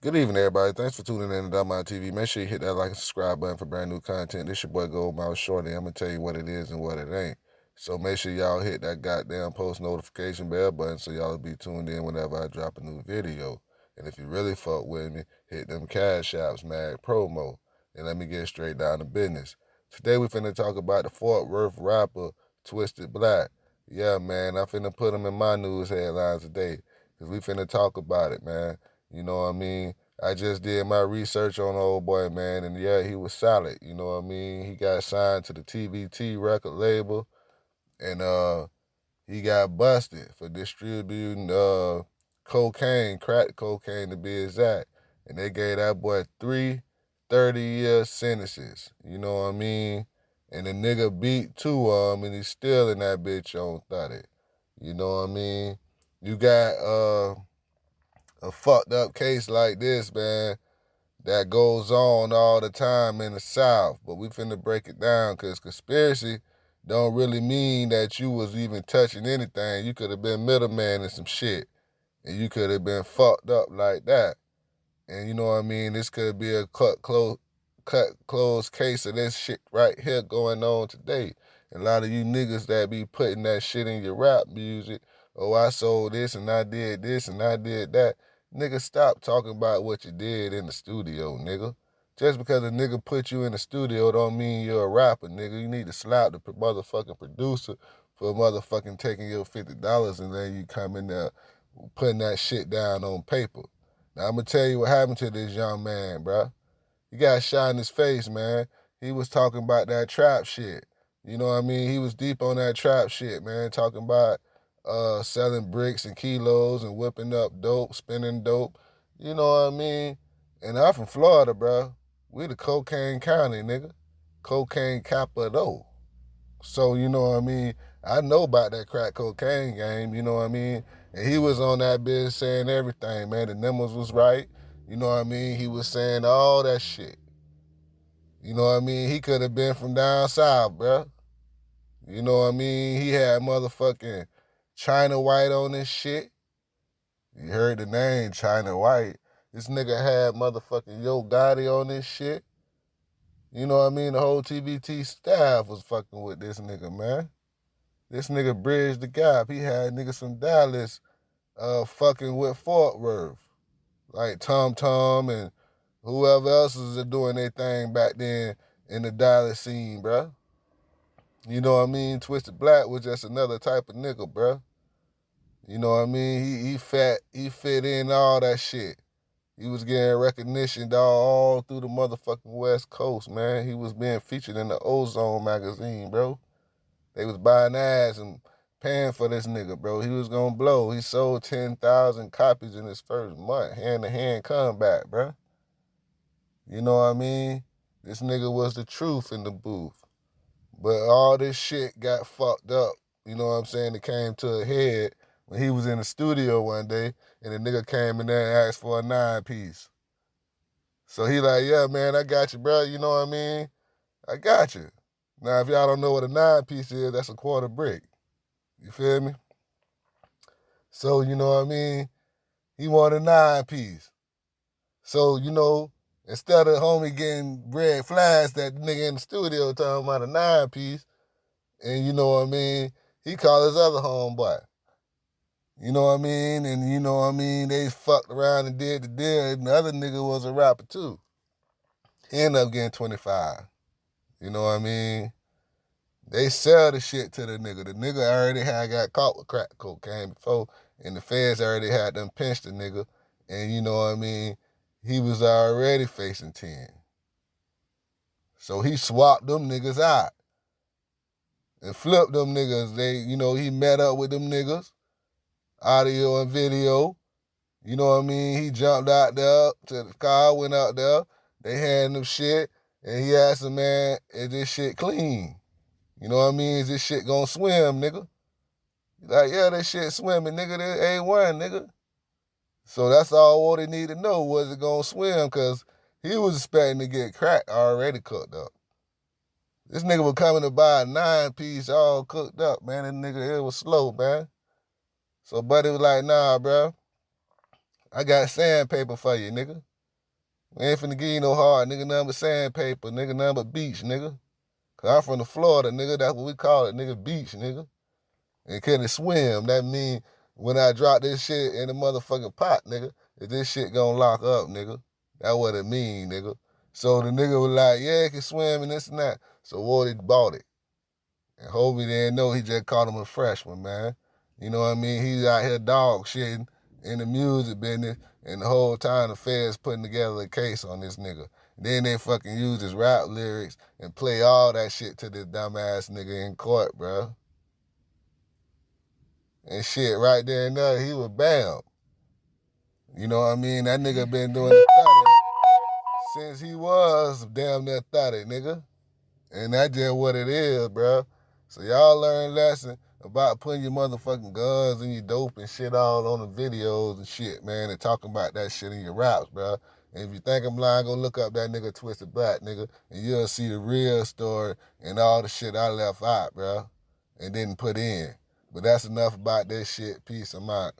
Good evening, everybody. Thanks for tuning in to Dumb Mind TV. Make sure you hit that like and subscribe button for brand new content. This your boy Goldmouth Shorty. I'm gonna tell you what it is and what it ain't. So make sure y'all hit that goddamn post notification bell button so y'all be tuned in whenever I drop a new video. And if you really fuck with me, hit them cash apps, mag promo. And let me get straight down to business. Today we finna talk about the Fort Worth rapper Twisted Black. Yeah, man, I finna put him in my news headlines today because we finna talk about it, man. You know what I mean? I just did my research on the old boy, man, and yeah, he was solid. You know what I mean? He got signed to the TVT record label, and he got busted for distributing cocaine, crack cocaine to be exact. And they gave that boy 3 30-year sentences. You know what I mean? And the nigga beat two of them, and he's still in that bitch on 30. You know what I mean? You got a fucked up case like this, man, that goes on all the time in the South. But we finna break it down because conspiracy don't really mean that you was even touching anything. You could have been middleman in some shit. And you could have been fucked up like that. And you know what I mean? This could be a closed case of this shit right here going on today. And a lot of you niggas that be putting that shit in your rap music, oh, I sold this and I did this and I did that. Nigga, stop talking about what you did in the studio, nigga. Just because a nigga put you in the studio don't mean you're a rapper, nigga. You need to slap the motherfucking producer for motherfucking taking your $50 and then you come in there putting that shit down on paper. Now, I'm going to tell you what happened to this young man, bruh. He got shot in his face, man. He was talking about that trap shit. You know what I mean? He was deep on that trap shit, man, talking about selling bricks and kilos and whipping up dope, spinning dope. You know what I mean? And I'm from Florida, bruh. We the cocaine county, nigga. Cocaine capital. So, you know what I mean? I know about that crack cocaine game, you know what I mean? And he was on that bitch saying everything, man. The numbers was right. You know what I mean? He was saying all that shit. You know what I mean? He could have been from down south, bruh. You know what I mean? He had motherfucking China White on this shit. You heard the name, China White. This nigga had motherfucking Yo Gotti on this shit. You know what I mean? The whole TBT staff was fucking with this nigga, man. This nigga bridged the gap. He had niggas from Dallas fucking with Fort Worth. Like Tom Tom and whoever else was doing their thing back then in the Dallas scene, bruh. You know what I mean? Twisted Black was just another type of nigga, bruh. You know what I mean? He fit in all that shit. He was getting recognition, dog, all through the motherfucking West Coast, man. He was being featured in the Ozone magazine, bro. They was buying ads and paying for this nigga, bro. He was gonna blow. He sold 10,000 copies in his first month. Hand-to-hand comeback, bro. You know what I mean? This nigga was the truth in the booth. But all this shit got fucked up. You know what I'm saying? It came to a head when he was in the studio one day and the nigga came in there and asked for a 9-piece. So he like, yeah, man, I got you, bro. You know what I mean? I got you. Now, if y'all don't know what a 9-piece is, that's a quarter brick. You feel me? So, you know what I mean? He wanted a 9-piece. So, you know, instead of homie getting red flags that nigga in the studio talking about a 9-piece, and you know what I mean, he called his other homeboy. You know what I mean? And you know what I mean? They fucked around and did the deal, and the other nigga was a rapper too. He ended up getting 25. You know what I mean? They sell the shit to the nigga. The nigga already had got caught with crack cocaine before, and the feds already had them pinched the nigga. And you know what I mean? He was already facing 10. So he swapped them niggas out and flipped them niggas. He met up with them niggas, audio and video. You know what I mean? He jumped out there to the car, went out there. They had him shit, and he asked him, man, is this shit clean? You know what I mean? Is this shit gonna swim, nigga? Like, yeah, that shit swimming, nigga. That A1, nigga. So that's all they need to know, was it gonna swim, because he was expecting to get crack already cooked up. This nigga was coming to buy a 9-piece all cooked up, man. That nigga, it was slow, man. So buddy was like, nah, bro. I got sandpaper for you, nigga. We ain't finna give you no hard, nigga, nothing but sandpaper, nigga, nothing but beach, nigga. Cause I'm from the Florida, nigga, that's what we call it, nigga, beach, nigga. And couldn't swim, that mean when I drop this shit in the motherfucking pot, nigga, if this shit gonna lock up, nigga. That's what it mean, nigga. So the nigga was like, yeah, he can swim and this and that. So Wardy bought it. And Hobie didn't know, he just called him a freshman, man. You know what I mean? He's out here dog shitting in the music business, and the whole time the feds putting together a case on this nigga. Then they fucking use his rap lyrics and play all that shit to this dumbass nigga in court, bro. And shit, right there and there, he was bam. You know what I mean? That nigga been doing the 30 since he was damn near 30, nigga. And that's just what it is, bro. So y'all learn a lesson about putting your motherfucking guns and your dope and shit all on the videos and shit, man, and talking about that shit in your raps, bro. And if you think I'm lying, go look up that nigga Twisted Black, nigga, and you'll see the real story and all the shit I left out, bro, and didn't put in. But that's enough about this shit. Peace. I'm out.